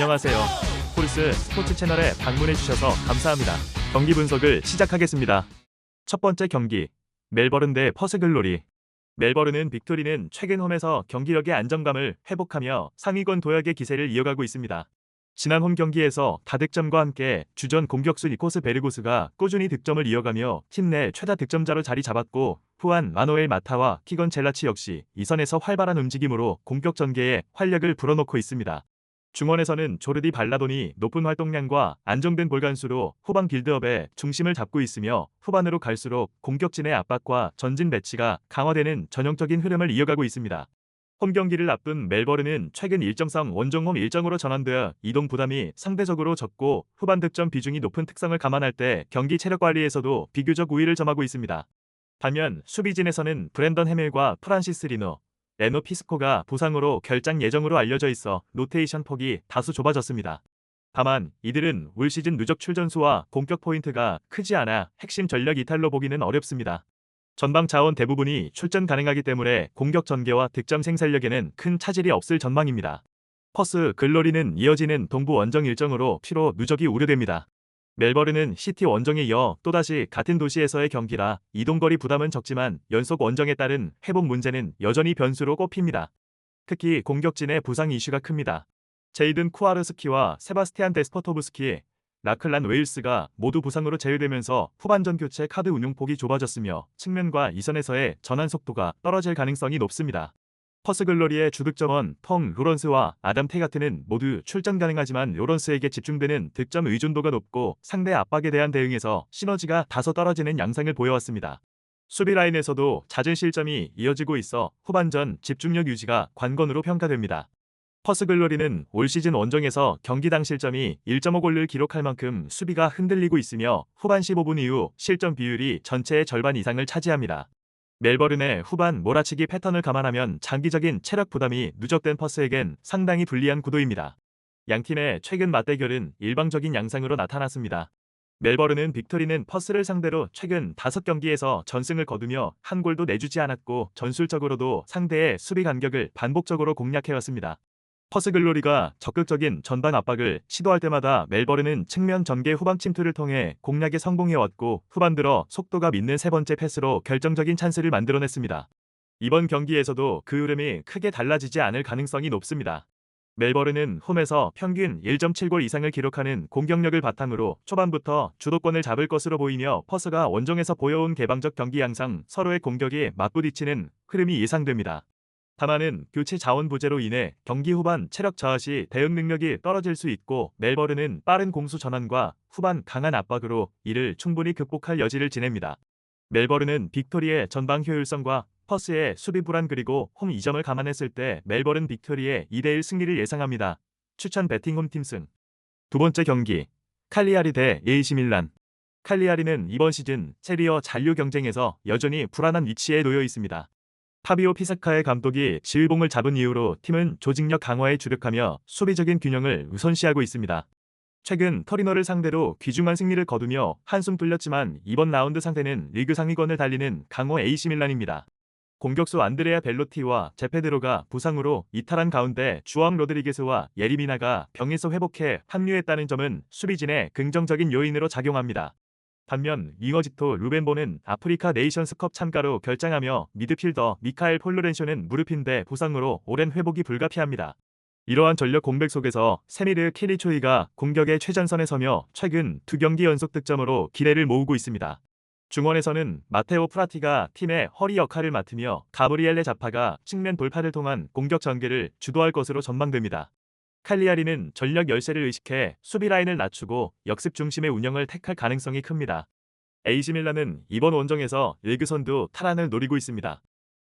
안녕하세요. 폴스 스포츠 채널에 방문해 주셔서 감사합니다. 경기 분석을 시작하겠습니다. 첫 번째 경기, 멜버른 대 퍼스 글로리. 멜버른은 빅토리는 최근 홈에서 경기력의 안정감을 회복하며 상위권 도약의 기세를 이어가고 있습니다. 지난 홈 경기에서 다득점과 함께 주전 공격수 니코스 베르고스가 꾸준히 득점을 이어가며 팀 내 최다 득점자로 자리 잡았고, 후안 마노엘 마타와 키건 젤라치 역시 이 선에서 활발한 움직임으로 공격 전개에 활력을 불어넣고 있습니다. 중원에서는 조르디 발라돈이 높은 활동량과 안정된 볼간수로 후방 빌드업에 중심을 잡고 있으며, 후반으로 갈수록 공격진의 압박과 전진 배치가 강화되는 전형적인 흐름을 이어가고 있습니다. 홈 경기를 앞둔 멜버른은 최근 일정상 원정홈 일정으로 전환되어 이동 부담이 상대적으로 적고, 후반 득점 비중이 높은 특성을 감안할 때 경기 체력 관리에서도 비교적 우위를 점하고 있습니다. 반면 수비진에서는 브랜던 해밀과 프란시스 레노 피스코가 부상으로 결장 예정으로 알려져 있어 로테이션 폭이 다소 좁아졌습니다. 다만 이들은 올 시즌 누적 출전수와 공격 포인트가 크지 않아 핵심 전력 이탈로 보기는 어렵습니다. 전방 자원 대부분이 출전 가능하기 때문에 공격 전개와 득점 생산력에는 큰 차질이 없을 전망입니다. 퍼스 글로리는 이어지는 동부 원정 일정으로 피로 누적이 우려됩니다. 멜버른은 시티 원정에 이어 또다시 같은 도시에서의 경기라 이동거리 부담은 적지만 연속 원정에 따른 회복 문제는 여전히 변수로 꼽힙니다. 특히 공격진의 부상 이슈가 큽니다. 제이든 쿠아르스키와 세바스티안 데스포토브스키, 라클란 웨일스가 모두 부상으로 제외되면서 후반전 교체 카드 운용폭이 좁아졌으며, 측면과 이선에서의 전환 속도가 떨어질 가능성이 높습니다. 퍼스 글로리의 주득점원 톰 로런스와 아담 테가트는 모두 출전 가능하지만 로런스에게 집중되는 득점 의존도가 높고 상대 압박에 대한 대응에서 시너지가 다소 떨어지는 양상을 보여왔습니다. 수비 라인에서도 잦은 실점이 이어지고 있어 후반전 집중력 유지가 관건으로 평가됩니다. 퍼스 글로리는 올 시즌 원정에서 경기당 실점이 1.5골을 기록할 만큼 수비가 흔들리고 있으며, 후반 15분 이후 실점 비율이 전체의 절반 이상을 차지합니다. 멜버른의 후반 몰아치기 패턴을 감안하면 장기적인 체력 부담이 누적된 퍼스에겐 상당히 불리한 구도입니다. 양팀의 최근 맞대결은 일방적인 양상으로 나타났습니다. 멜버른은 빅토리는 퍼스를 상대로 최근 5경기에서 전승을 거두며 한 골도 내주지 않았고, 전술적으로도 상대의 수비 간격을 반복적으로 공략해왔습니다. 퍼스 글로리가 적극적인 전방 압박을 시도할 때마다 멜버른은 측면 전개 후방 침투를 통해 공략에 성공해왔고, 후반 들어 속도가 믿는 세 번째 패스로 결정적인 찬스를 만들어냈습니다. 이번 경기에서도 그 흐름이 크게 달라지지 않을 가능성이 높습니다. 멜버른은 홈에서 평균 1.7골 이상을 기록하는 공격력을 바탕으로 초반부터 주도권을 잡을 것으로 보이며, 퍼스가 원정에서 보여온 개방적 경기 양상 서로의 공격이 맞부딪히는 흐름이 예상됩니다. 다만은 교체 자원 부재로 인해 경기 후반 체력 저하 시 대응 능력이 떨어질 수 있고, 멜버른은 빠른 공수 전환과 후반 강한 압박으로 이를 충분히 극복할 여지를 지냅니다. 멜버른은 빅토리의 전방 효율성과 퍼스의 수비 불안 그리고 홈 이점을 감안했을 때 멜버른 빅토리의 2대1 승리를 예상합니다. 추천 배팅 홈팀 승. 두 번째 경기, 칼리아리 대 AC 밀란. 칼리아리는 이번 시즌 세리어 잔류 경쟁에서 여전히 불안한 위치에 놓여 있습니다. 파비오 피사카의 감독이 지휘봉을 잡은 이후로 팀은 조직력 강화에 주력하며 수비적인 균형을 우선시하고 있습니다. 최근 토리노를 상대로 귀중한 승리를 거두며 한숨 뚫렸지만, 이번 라운드 상대는 리그 상위권을 달리는 강호 AC 밀란입니다. 공격수 안드레아 벨로티와 제페드로가 부상으로 이탈한 가운데 주앙 로드리게스와 예리미나가 병에서 회복해 합류했다는 점은 수비진의 긍정적인 요인으로 작용합니다. 반면 윙어지토 루벤보는 아프리카 네이션스컵 참가로 결장하며, 미드필더 미카엘 폴로렌쇼는 무릎인대 부상으로 오랜 회복이 불가피합니다. 이러한 전력 공백 속에서 세미르 키리초이가 공격의 최전선에 서며 최근 2경기 연속 득점으로 기대를 모으고 있습니다. 중원에서는 마테오 프라티가 팀의 허리 역할을 맡으며, 가브리엘레 자파가 측면 돌파를 통한 공격 전개를 주도할 것으로 전망됩니다. 칼리아리는 전력 열세를 의식해 수비 라인을 낮추고 역습 중심의 운영을 택할 가능성이 큽니다. AC 밀란은 이번 원정에서 리그 선두 탈환을 노리고 있습니다.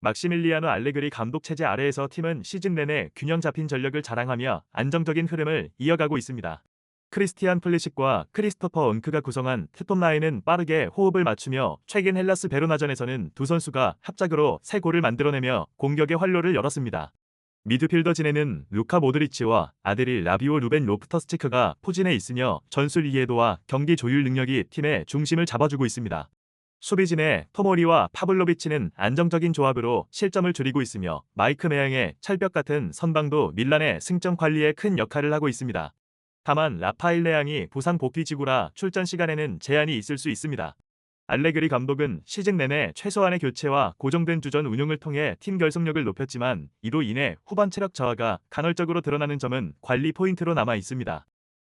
막시밀리아노 알레그리 감독 체제 아래에서 팀은 시즌 내내 균형 잡힌 전력을 자랑하며 안정적인 흐름을 이어가고 있습니다. 크리스티안 플리식과 크리스토퍼 은크가 구성한 투톱 라인은 빠르게 호흡을 맞추며, 최근 헬라스 베로나전에서는 두 선수가 합작으로 3골을 만들어내며 공격의 활로를 열었습니다. 미드필더진에는 루카 모드리치와 아데리 라비오 루벤 로프터스치크가 포진해 있으며, 전술 이해도와 경기 조율 능력이 팀의 중심을 잡아주고 있습니다. 수비진의 토모리와 파블로비치는 안정적인 조합으로 실점을 줄이고 있으며 마이크 메양의 철벽 같은 선방도 밀란의 승점 관리에 큰 역할을 하고 있습니다. 다만 라파일 레앙이 부상 복귀지구라 출전 시간에는 제한이 있을 수 있습니다. 알레그리 감독은 시즌 내내 최소한의 교체와 고정된 주전 운용을 통해 팀 결속력을 높였지만 이로 인해 후반 체력 저하가 간헐적으로 드러나는 점은 관리 포인트로 남아 있습니다.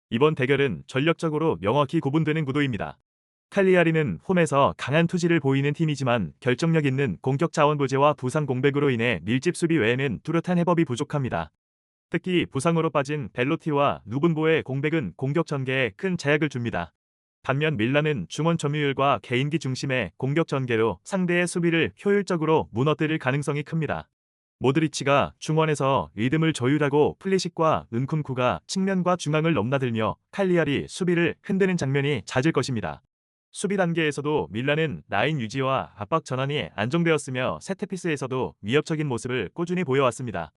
이번 대결은 전력적으로 명확히 구분되는 구도입니다. 칼리아리는 홈에서 강한 투지를 보이는 팀이지만 결정력 있는 공격 자원 부재와 부상 공백으로 인해 밀집 수비 외에는 뚜렷한 해법이 부족합니다. 특히 부상으로 빠진 벨로티와 누분보의 공백은 공격 전개에 큰 제약을 줍니다. 반면 밀란은 중원 점유율과 개인기 중심의 공격 전개로 상대의 수비를 효율적으로 무너뜨릴 가능성이 큽니다. 모드리치가 중원에서 리듬을 조율하고 플리식과 은쿤쿠가 측면과 중앙을 넘나들며 칼리아리 수비를 흔드는 장면이 잦을 것입니다. 수비 단계에서도 밀란은 라인 유지와 압박 전환이 안정되었으며 세트피스에서도 위협적인 모습을 꾸준히 보여왔습니다.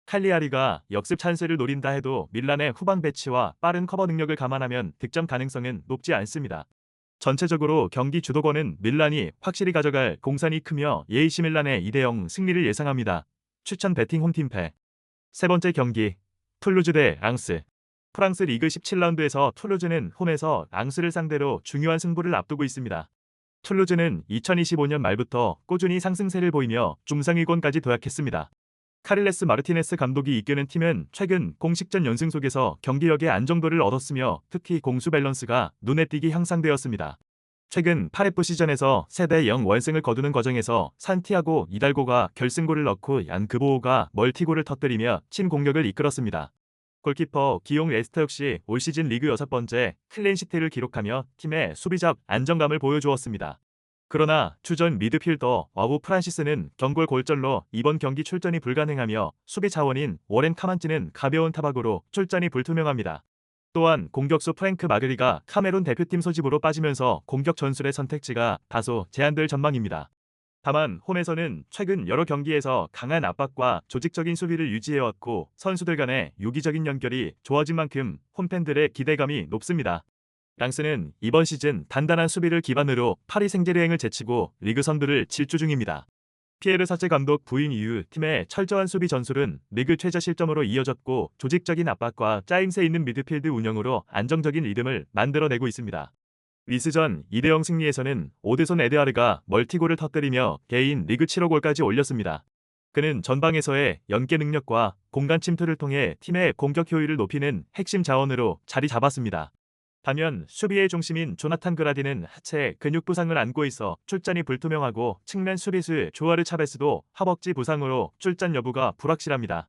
칼리아리가 역습 찬스를 노린다 해도 밀란의 후방 배치와 빠른 커버 능력을 감안하면 득점 가능성은 높지 않습니다. 전체적으로 경기 주도권은 밀란이 확실히 가져갈 공산이 크며 AC 밀란의 2대0 승리를 예상합니다. 추천 베팅 홈팀패. 세 번째 경기 툴루즈 대 랑스. 프랑스 리그 17라운드에서 툴루즈는 홈에서 랑스를 상대로 중요한 승부를 앞두고 있습니다. 툴루즈는 2025년 말부터 꾸준히 상승세를 보이며 중상위권까지 도약했습니다. 카릴레스 마르티네스 감독이 이끄는 팀은 최근 공식전 연승 속에서 경기력의 안정도를 얻었으며 특히 공수 밸런스가 눈에 띄게 향상되었습니다. 최근 8F 시전에서 3대0 완승을 거두는 과정에서 산티아고 이달고가 결승골을 넣고 얀 그보호가 멀티골을 터뜨리며 팀 공격을 이끌었습니다. 골키퍼 기용 레스터 역시 올 시즌 리그 6번째 클린시트를 기록하며 팀의 수비적 안정감을 보여주었습니다. 그러나 주전 미드필더 어부 프란시스는 경골 골절로 이번 경기 출전이 불가능하며 수비 자원인 워렌 카만찌는 가벼운 타박으로 출전이 불투명합니다. 또한 공격수 프랭크 마그리가 카메룬 대표팀 소집으로 빠지면서 공격 전술의 선택지가 다소 제한될 전망입니다. 다만 홈에서는 최근 여러 경기에서 강한 압박과 조직적인 수비를 유지해왔고 선수들 간의 유기적인 연결이 좋아진 만큼 홈팬들의 기대감이 높습니다. 랑스는 이번 시즌 단단한 수비를 기반으로 파리 생제르맹을 제치고 리그 선두를 질주 중입니다. 피에르 사체 감독 부임 이후 팀의 철저한 수비 전술은 리그 최저 실점으로 이어졌고 조직적인 압박과 짜임새 있는 미드필드 운영으로 안정적인 리듬을 만들어내고 있습니다. 리스전 2대0 승리에서는 오데손 에드아르가 멀티골을 터뜨리며 개인 리그 7호 골까지 올렸습니다. 그는 전방에서의 연계 능력과 공간 침투를 통해 팀의 공격 효율을 높이는 핵심 자원으로 자리 잡았습니다. 반면 수비의 중심인 조나탄 그라디는 하체 근육 부상을 안고 있어 출전이 불투명하고 측면 수비수 조아르 차베스도 허벅지 부상으로 출전 여부가 불확실합니다.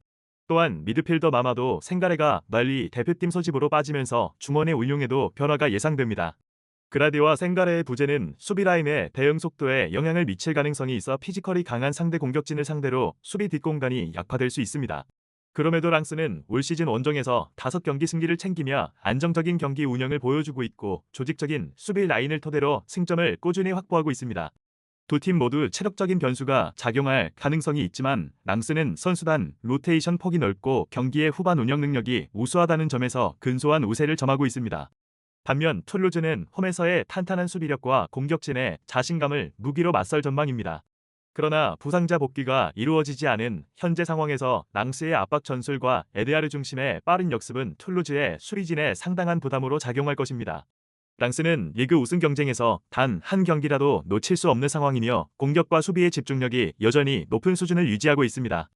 또한 미드필더 마마도 생가레가 말리 대표팀 소집으로 빠지면서 중원의 운용에도 변화가 예상됩니다. 그라디와 생가레의 부재는 수비 라인의 대응 속도에 영향을 미칠 가능성이 있어 피지컬이 강한 상대 공격진을 상대로 수비 뒷공간이 약화될 수 있습니다. 그럼에도 랑스는 올 시즌 원정에서 5경기 승리를 챙기며 안정적인 경기 운영을 보여주고 있고 조직적인 수비 라인을 토대로 승점을 꾸준히 확보하고 있습니다. 두 팀 모두 체력적인 변수가 작용할 가능성이 있지만 랑스는 선수단 로테이션 폭이 넓고 경기의 후반 운영 능력이 우수하다는 점에서 근소한 우세를 점하고 있습니다. 반면 툴루즈는 홈에서의 탄탄한 수비력과 공격진의 자신감을 무기로 맞설 전망입니다. 그러나 부상자 복귀가 이루어지지 않은 현재 상황에서 랑스의 압박 전술과 에드아르 중심의 빠른 역습은 툴루즈의 수비진에 상당한 부담으로 작용할 것입니다. 랑스는 리그 우승 경쟁에서 단 한 경기라도 놓칠 수 없는 상황이며 공격과 수비의 집중력이 여전히 높은 수준을 유지하고 있습니다.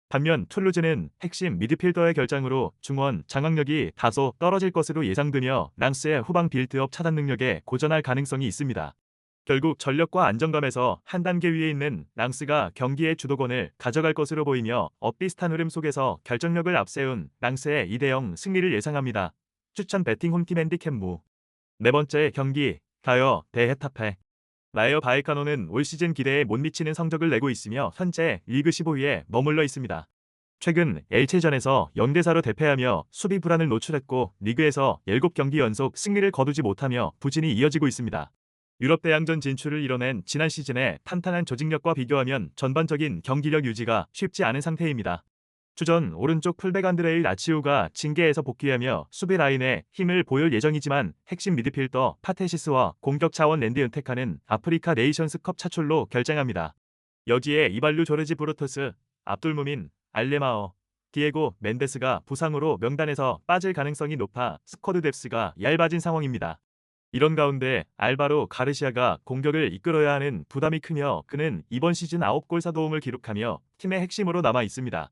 반면 툴루즈는 핵심 미드필더의 결장으로 중원 장악력이 다소 떨어질 것으로 예상되며 랑스의 후방 빌드업 차단 능력에 고전할 가능성이 있습니다. 결국 전력과 안정감에서 한 단계 위에 있는 랑스가 경기의 주도권을 가져갈 것으로 보이며 엇비슷한 흐름 속에서 결정력을 앞세운 랑스의 2대0 승리를 예상합니다. 추천 베팅 홈팀 핸디캡 무. 네 번째 경기 라이어 대 헤타페. 라이어 바이카노는 올 시즌 기대에 못 미치는 성적을 내고 있으며 현재 리그 15위에 머물러 있습니다. 최근 엘체전에서 0대4로 대패하며 수비 불안을 노출했고 리그에서 7경기 연속 승리를 거두지 못하며 부진이 이어지고 있습니다. 유럽 대항전 진출을 이뤄낸 지난 시즌의 탄탄한 조직력과 비교하면 전반적인 경기력 유지가 쉽지 않은 상태입니다. 추전 오른쪽 풀백 안드레이 라치우가 징계에서 복귀하며 수비 라인에 힘을 보일 예정이지만 핵심 미드필더 파테시스와 공격 자원 랜디 은테카는 아프리카 네이션스컵 차출로 결정합니다. 여기에 이발루 조르지 브루토스, 압둘무민, 알레마어, 디에고 멘데스가 부상으로 명단에서 빠질 가능성이 높아 스쿼드 뎁스가 얇아진 상황입니다. 이런 가운데 알바로 가르시아가 공격을 이끌어야 하는 부담이 크며 그는 이번 시즌 9골 4도움을 기록하며 팀의 핵심으로 남아 있습니다.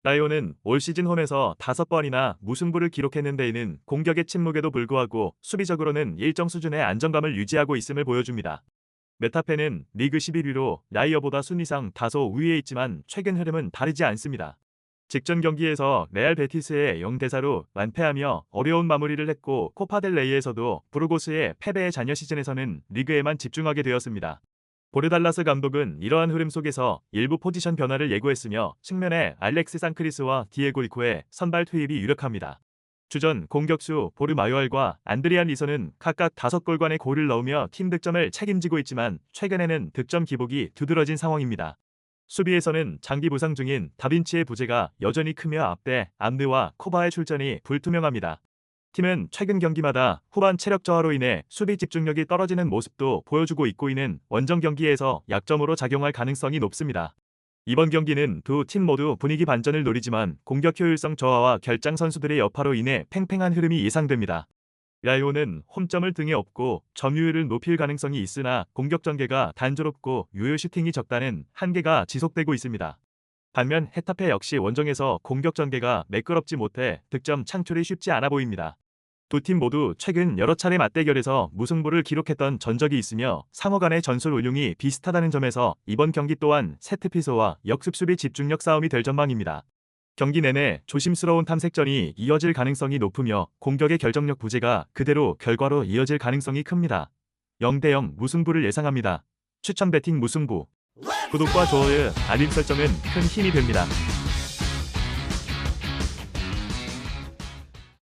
라이온은 올 시즌 홈에서 5번이나 무승부를 기록했는 데에는 공격의 침묵에도 불구하고 수비적으로는 일정 수준의 안정감을 유지하고 있음을 보여줍니다. 메타페는 리그 11위로 라이어보다 순위상 다소 우위에 있지만 최근 흐름은 다르지 않습니다. 직전 경기에서 레알 베티스의 0대4로 완패하며 어려운 마무리를 했고 코파델레이에서도 부르고스의 패배의 잔여 시즌에서는 리그에만 집중하게 되었습니다. 보르달라스 감독은 이러한 흐름 속에서 일부 포지션 변화를 예고했으며 측면에 알렉스 산크리스와 디에고 리코의 선발 투입이 유력합니다. 주전 공격수 보르 마요알과 안드리안 리서는 각각 5골간의 골을 넣으며 팀 득점을 책임지고 있지만 최근에는 득점 기복이 두드러진 상황입니다. 수비에서는 장기 부상 중인 다빈치의 부재가 여전히 크며 앞대 암드와 코바의 출전이 불투명합니다. 팀은 최근 경기마다 후반 체력 저하로 인해 수비 집중력이 떨어지는 모습도 보여주고 있고 이는 원정 경기에서 약점으로 작용할 가능성이 높습니다. 이번 경기는 두 팀 모두 분위기 반전을 노리지만 공격 효율성 저하와 결장 선수들의 여파로 인해 팽팽한 흐름이 예상됩니다. 라이온은 홈점을 등에 업고 점유율을 높일 가능성이 있으나 공격 전개가 단조롭고 유효 슈팅이 적다는 한계가 지속되고 있습니다. 반면 헤타페 역시 원정에서 공격 전개가 매끄럽지 못해 득점 창출이 쉽지 않아 보입니다. 두 팀 모두 최근 여러 차례 맞대결에서 무승부를 기록했던 전적이 있으며 상호 간의 전술 운용이 비슷하다는 점에서 이번 경기 또한 세트피스와 역습 수비 집중력 싸움이 될 전망입니다. 경기 내내 조심스러운 탐색전이 이어질 가능성이 높으며 공격의 결정력 부재가 그대로 결과로 이어질 가능성이 큽니다. 0대0 무승부를 예상합니다. 추천 배팅 무승부. 구독과 좋아요, 알림 설정은 큰 힘이 됩니다.